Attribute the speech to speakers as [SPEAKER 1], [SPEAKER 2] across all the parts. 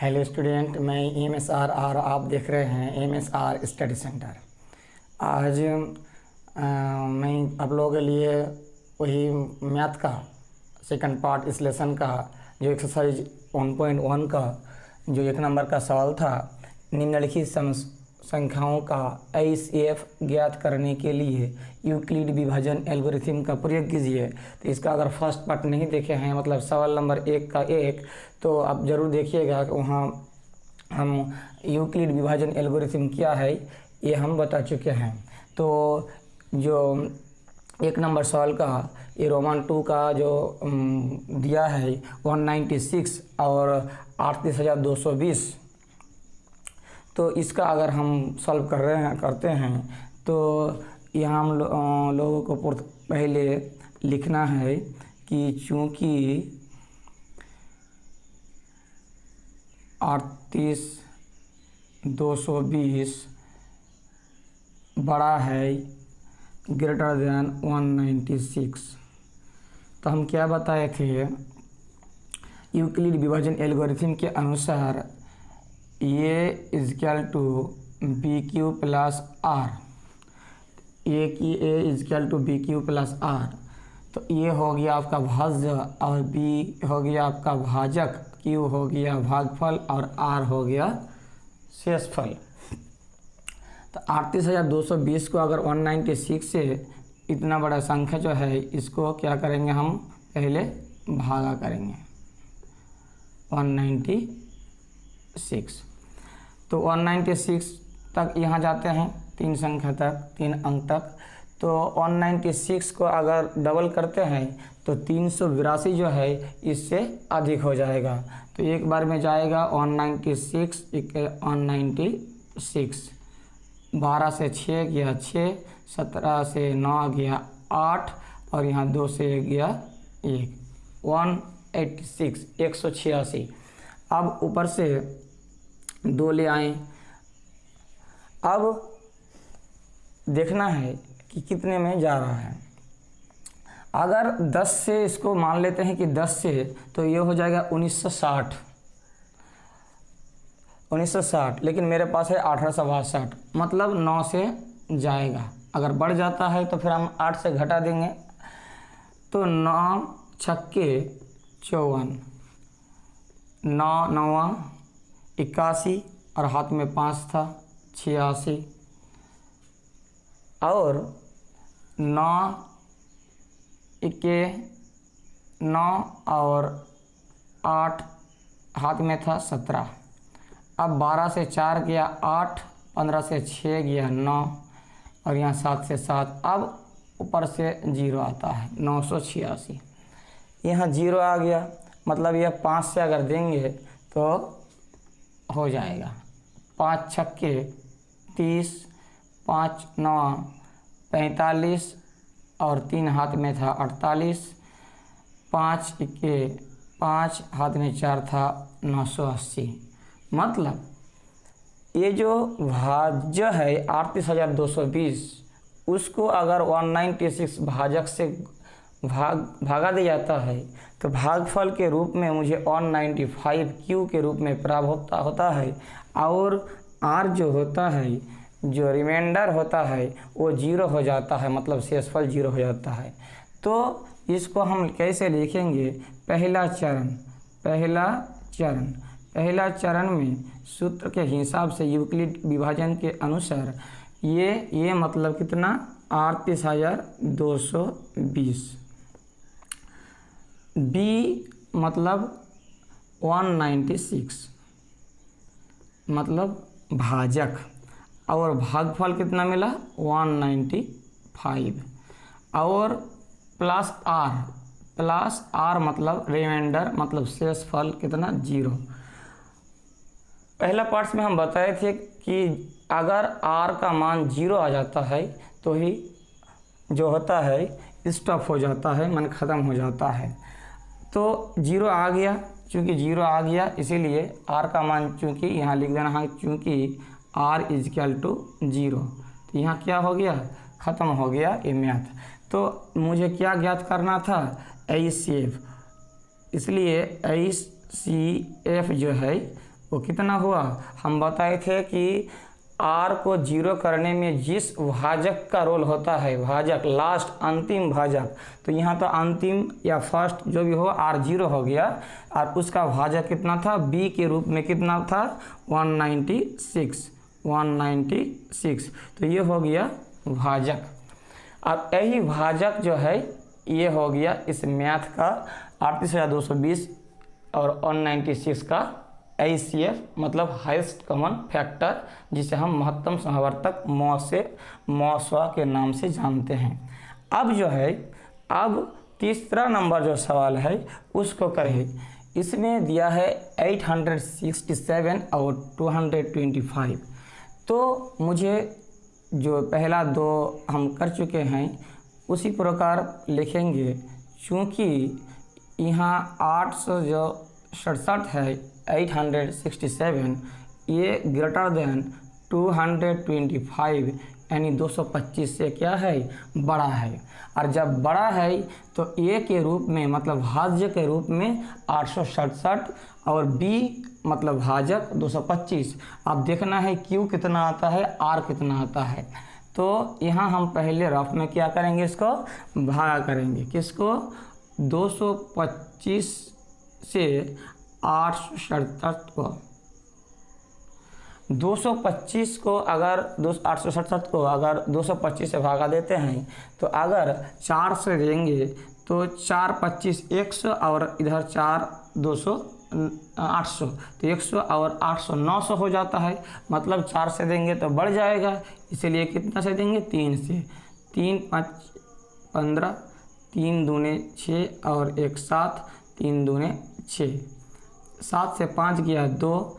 [SPEAKER 1] Hello student, मैं MSR और आप देख रहे हैं MSR स्टडी सेंटर। आज मैं आप लोगों के लिए वही मैथ का सेकंड पार्ट इस लेसन का जो एक्सरसाइज 1.1 का जो 1 नंबर का सवाल था, निम्नलिखित संख्याओं का HCF ज्ञात करने के लिए यूक्लिड विभाजन एल्गोरिथम का प्रयोग कीजिए। तो इसका अगर फर्स्ट पार्ट नहीं देखे हैं, मतलब सवाल नंबर 1 का 1, तो आप ज़रूर देखिएगा कि वहाँ हम यूक्लिड विभाजन एल्गोरिथम क्या है ये हम बता चुके हैं। तो जो 1 नंबर सवाल का ये रोमन 2 का जो दिया है 196 और 38,220, तो इसका अगर हम सॉल्व करते हैं तो यहाँ हम लोगों को पहले लिखना है कि चूँकि 38,220 बड़ा है ग्रेटर देन 196, तो हम क्या बताए थे, यूक्लिड विभाजन एल्गोरिथम के अनुसार ये equal to B Q plus R, A की A equal to B Q plus R. तो ये हो गया आपका भाज्य और बी हो गया आपका भाजक, क्यू हो गया भागफल और आर हो गया शेषफल। तो 38,220 को अगर 196 से इतना बड़ा संख्या जो है इसको क्या करेंगे, हम पहले भागा करेंगे 196। तो 196 तक यहाँ जाते हैं, 3 संख्या तक, 3 अंक तक। तो 196 को अगर डबल करते हैं तो 382 जो है इससे अधिक हो जाएगा। तो एक बार में जाएगा 196, 196, 12 से 6 गया 6, 17 से 9 गया 8 और यहाँ 2 से गया 1, 186, 186। अब ऊपर से 2 ले आए। अब देखना है कि कितने में जा रहा है। अगर 10 से इसको मान लेते हैं कि 10 से, तो ये हो जाएगा 1960, लेकिन मेरे पास है 1862, मतलब 9 से जाएगा। अगर बढ़ जाता है तो फिर हम 8 से घटा देंगे। तो 9 छक्के 54, 9 9 81 और हाथ में 5 था 86, और 9 1 9 और 8 हाथ में था 17। अब 12 से 4 गया 8, 15 से 6 गया 9 और यहाँ 7 से 7। अब ऊपर से 0 आता है 986, यहाँ 0 आ गया, मतलब यह 5 से अगर देंगे तो हो जाएगा। 5 छक्के 30, 5 9 45 और 3 हाथ में था 48, 5 1 5 हाथ में 4 था 980। मतलब ये जो भाज्य है 38,220, उसको अगर 196 भाजक से भागा दिया जाता है तो भागफल के रूप में मुझे 195 क्यू के रूप में प्राप्त होता है, और आर जो होता है, जो रिमाइंडर होता है वो 0 हो जाता है, मतलब शेषफल 0 हो जाता है। तो इसको हम कैसे लिखेंगे, पहला चरण में सूत्र के हिसाब से यूक्लिड विभाजन के अनुसार ये मतलब कितना 38,220, बी मतलब 196 मतलब भाजक, और भागफल कितना मिला 195, और प्लस आर मतलब रिमाइंडर मतलब शेषफल कितना 0। पहला पार्ट्स में हम बताए थे कि अगर आर का मान 0 आ जाता है तो ही जो होता है स्टॉप हो जाता है, मन ख़त्म हो जाता है। तो 0 आ गया, चूँकि 0 आ गया इसीलिए आर का मान चूँकि यहाँ लिख देना है, चूँकि आर इजकल टू 0, तो यहाँ क्या हो गया, ख़त्म हो गया ये मैथ। तो मुझे क्या ज्ञात करना था, HCF, इसलिए HCF जो है वो कितना हुआ, हम बताए थे कि r को 0 करने में जिस भाजक का रोल होता है, भाजक लास्ट अंतिम भाजक, तो यहाँ तो अंतिम या फर्स्ट जो भी हो r 0 हो गया और उसका भाजक कितना था, b के रूप में कितना था 196। तो ये हो गया भाजक। अब यही भाजक जो है ये हो गया इस मैथ का 38,220 और 196 का HCF मतलब हाईएस्ट कॉमन फैक्टर, जिसे हम महत्तम समवर्तक मॉसवा के नाम से जानते हैं। अब जो है, अब तीसरा नंबर जो सवाल है उसको करें। इसमें दिया है 867 और 225। तो मुझे जो पहला दो हम कर चुके हैं उसी प्रकार लिखेंगे, क्योंकि यहाँ 867 है 867 ये ग्रेटर देन 225 यानी 225 से क्या है, बड़ा है। और जब बड़ा है तो ए के रूप में मतलब भाज्य के रूप में 867 और बी मतलब भाजक 225। अब देखना है क्यू कितना आता है, आर कितना आता है। तो यहाँ हम पहले रफ में क्या करेंगे, इसको भागा करेंगे। किसको, 225 से 867 को, 225 को अगर 867 को अगर 225 से भागा देते हैं तो अगर 4 से देंगे तो 4 25 100 और इधर 4 200 800, तो 100 और 800 900 हो जाता है। मतलब 4 से देंगे तो बढ़ जाएगा, इसलिए कितना से देंगे, 3 से। 3 5 15, 3 दूने 6 और 1 7, 3 दूने 6, 7 से 5 गया 2,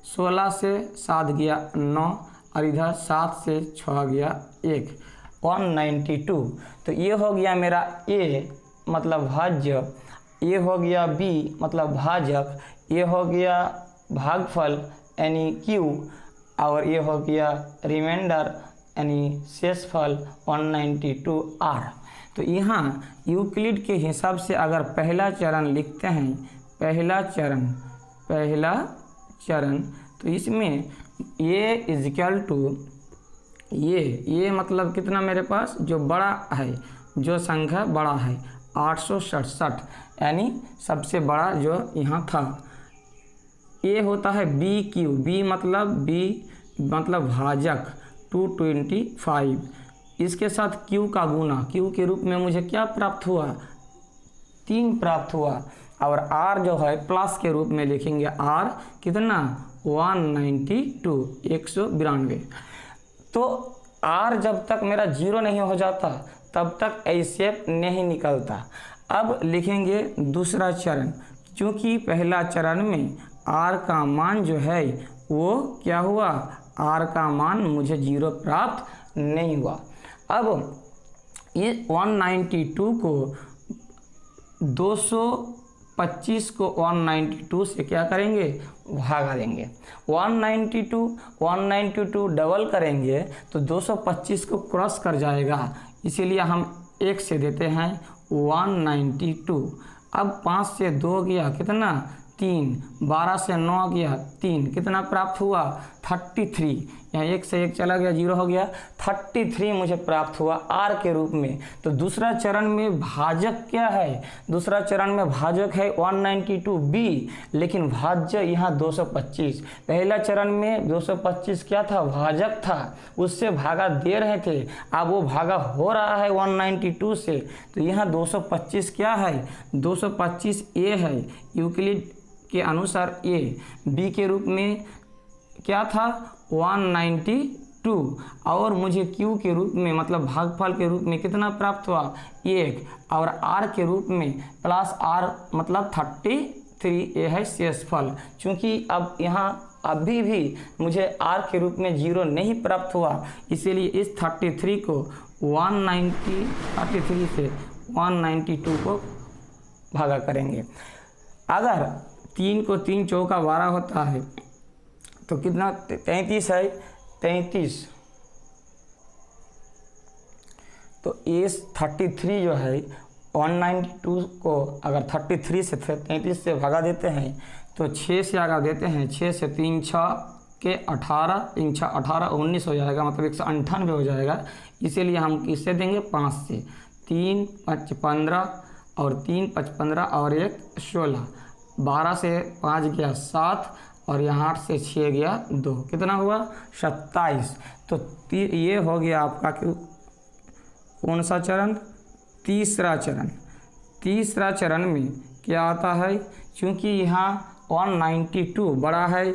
[SPEAKER 1] 16 से 7 गया 9 और इधर 7 से 6 गया 1, 192। तो ये हो गया मेरा ए मतलब भाज्य, ये हो गया बी मतलब भाजक, ये हो गया भागफल यानी क्यू, और ये हो गया रिमाइंडर यानी शेषफल 192 आर। तो यहाँ यूक्लिड के हिसाब से अगर पहला चरण लिखते हैं, पहला चरण तो इसमें ये इजिकल टू ये मतलब कितना मेरे पास जो बड़ा है, जो संख्या बड़ा है 867 यानी सबसे बड़ा जो यहाँ था। ये होता है बी क्यू, बी मतलब भाजक 225, इसके साथ क्यू का गुना, क्यू के रूप में मुझे क्या प्राप्त हुआ, 3 प्राप्त हुआ। और आर जो है प्लस के रूप में लिखेंगे, आर कितना 192 192। तो आर जब तक मेरा 0 नहीं हो जाता तब तक HCF नहीं निकलता। अब लिखेंगे दूसरा चरण, क्योंकि पहला चरण में आर का मान जो है वो क्या हुआ, आर का मान मुझे 0 प्राप्त नहीं हुआ। अब ये 192 को 225 को 192 से क्या करेंगे, भागा देंगे। 192 डबल करेंगे तो 225 को क्रॉस कर जाएगा, इसीलिए हम 1 से देते हैं 192। अब 5 से 2 गया कितना, 3, 12 से 9 गया 3, कितना प्राप्त हुआ 33। यहाँ 1 से 1 चला गया 0 हो गया, 33 मुझे प्राप्त हुआ आर के रूप में। तो दूसरा चरण में भाजक क्या है, दूसरा चरण में भाजक है 192 बी, लेकिन भाज्य यहाँ 225। पहला चरण में 225 क्या था, भाजक था, उससे भागा दे रहे थे, अब वो भागा हो रहा है 192 से। तो यहाँ 225 क्या है, 225 ए है, यूक्लिड के अनुसार ए। बी के रूप में क्या था 192, और मुझे क्यू के रूप में मतलब भागफल के रूप में कितना प्राप्त हुआ 1, और आर के रूप में प्लस आर मतलब 33 ये है शेषफल। क्योंकि अब यहाँ अभी भी मुझे आर के रूप में 0 नहीं प्राप्त हुआ, इसीलिए इस 33 को 33 से 192 को भागा करेंगे। अगर 3 को 3 चौका 12 होता है तो कितना 33 है, 33। तो इस 33 जो है 192 को अगर 33 से 33 से भगा देते हैं तो 6 से अगर देते हैं, 6 से 3 6 के 18, 3 6 18 19 हो जाएगा, मतलब 198 हो जाएगा। इसीलिए हम किससे देंगे, 5 से। 3 5 15 और 3 5 15 और 1 16, 12 से 5 गया 7 और यहाँ 8 से 6 गया 2, कितना हुआ 27। तो ये हो गया आपका कौन सा चरण, तीसरा चरण। तीसरा चरण में क्या आता है, क्योंकि यहाँ 192 बड़ा है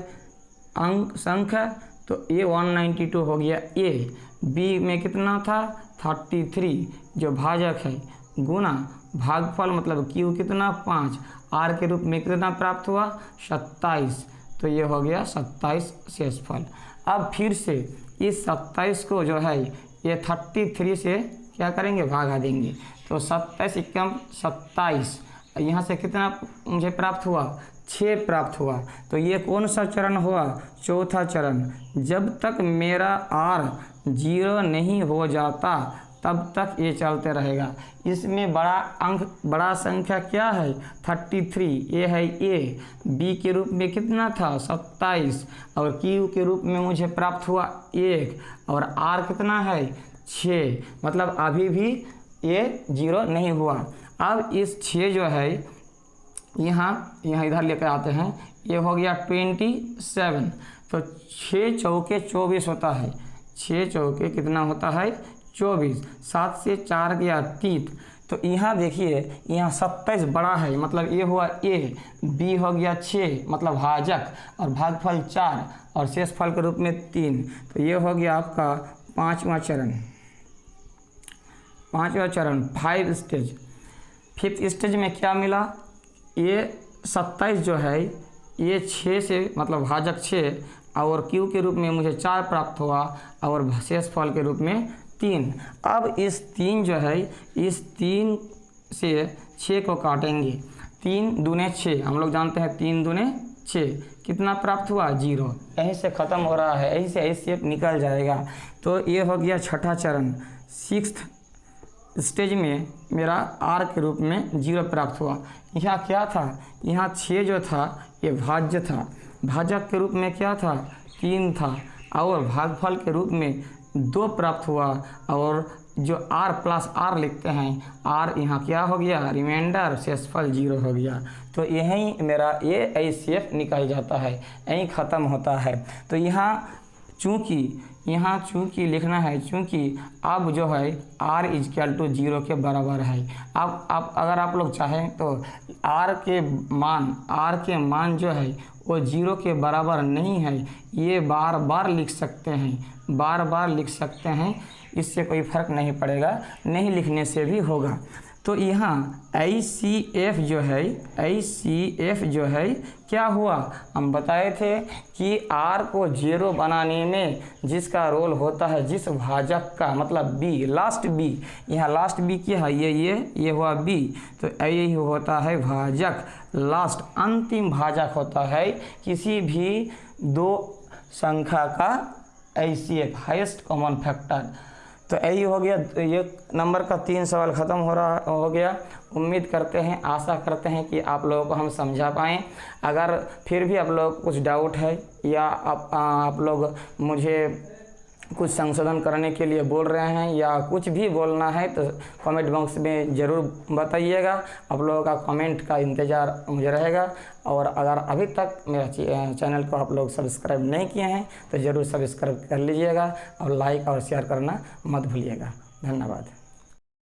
[SPEAKER 1] अंक संख्या, तो ये 192 हो गया ए। बी में कितना था 33 जो भाजक है, गुना भागफल मतलब क्यू कितना 5, आर के रूप में कितना प्राप्त हुआ 27, तो ये हो गया 27 शेषफल। अब फिर से इस 27 को जो है ये 33 से क्या करेंगे, भागा देंगे, तो 27 एकम 27, यहाँ से कितना मुझे प्राप्त हुआ 6 प्राप्त हुआ। तो ये कौन सा चरण हुआ, चौथा चरण। जब तक मेरा आर 0 नहीं हो जाता तब तक ये चलते रहेगा। इसमें बड़ा अंक, बड़ा संख्या क्या है 33, ये है ए। बी के रूप में कितना था 27 और क्यू के रूप में मुझे प्राप्त हुआ 1 और आर कितना है 6, मतलब अभी भी ये 0 नहीं हुआ। अब इस 6 जो है यहाँ इधर लेकर आते हैं, ये हो गया 27, तो 6 चौके 24 होता है, 6 चौके कितना होता है 24, 7 से 4 गया 30, तो यहाँ देखिए यहाँ 27 बड़ा है, मतलब ये हुआ ए। बी हो गया 6 मतलब भाजक और भागफल 4 और शेषफल के रूप में 3, तो ये हो गया आपका पाँचवा चरण। पाँचवा चरण 5 स्टेज। 5th स्टेज में क्या मिला, ये 27 जो है ये 6 से मतलब भाजक 6 और क्यू के रूप में मुझे 4 प्राप्त हुआ और शेषफल के रूप में 3। अब इस 3 जो है, इस 3 से 6 को काटेंगे, 3 दूने 6, हम लोग जानते हैं 3 दूने 6, कितना प्राप्त हुआ 0, यहीं से ख़त्म हो रहा है, यहीं से ऐसे निकल जाएगा। तो ये हो गया छठा चरण। 6th स्टेज में मेरा आर के रूप में 0 प्राप्त हुआ। यहाँ क्या था, यहाँ 6 जो था ये भाज्य था, भाजक के रूप में क्या था 3 था और भागफल के रूप में 2 प्राप्त हुआ और जो आर प्लस आर लिखते हैं, आर यहाँ क्या हो गया रिमाइंडर, शेषफल 0 हो गया। तो यहीं मेरा ये HCF निकल जाता है, यहीं ख़त्म होता है। तो यहाँ चूँकि लिखना है, चूँकि अब जो है r = 0 के बराबर है। अब अगर आप लोग चाहें तो r के मान जो है वो 0 के बराबर नहीं है, ये बार बार लिख सकते हैं, इससे कोई फ़र्क नहीं पड़ेगा, नहीं लिखने से भी होगा। तो यहाँ HCF जो है क्या हुआ, हम बताए थे कि R को 0 बनाने में जिसका रोल होता है, जिस भाजक का मतलब B, लास्ट B, यहाँ लास्ट B क्या है, ये हुआ B, तो यही होता है भाजक, लास्ट अंतिम भाजक होता है किसी भी 2 संख्या का HCF, हाईएस्ट कॉमन फैक्टर। तो यही हो गया, ये नंबर का 3 सवाल ख़त्म हो गया। उम्मीद करते हैं, आशा करते हैं कि आप लोगों को हम समझा पाएँ। अगर फिर भी आप लोग कुछ डाउट है या आप लोग मुझे कुछ संशोधन करने के लिए बोल रहे हैं या कुछ भी बोलना है तो कमेंट बॉक्स में ज़रूर बताइएगा। आप लोगों का कमेंट का इंतज़ार मुझे रहेगा। और अगर अभी तक मेरा चैनल को आप लोग सब्सक्राइब नहीं किए हैं तो ज़रूर सब्सक्राइब कर लीजिएगा और लाइक और शेयर करना मत भूलिएगा। धन्यवाद।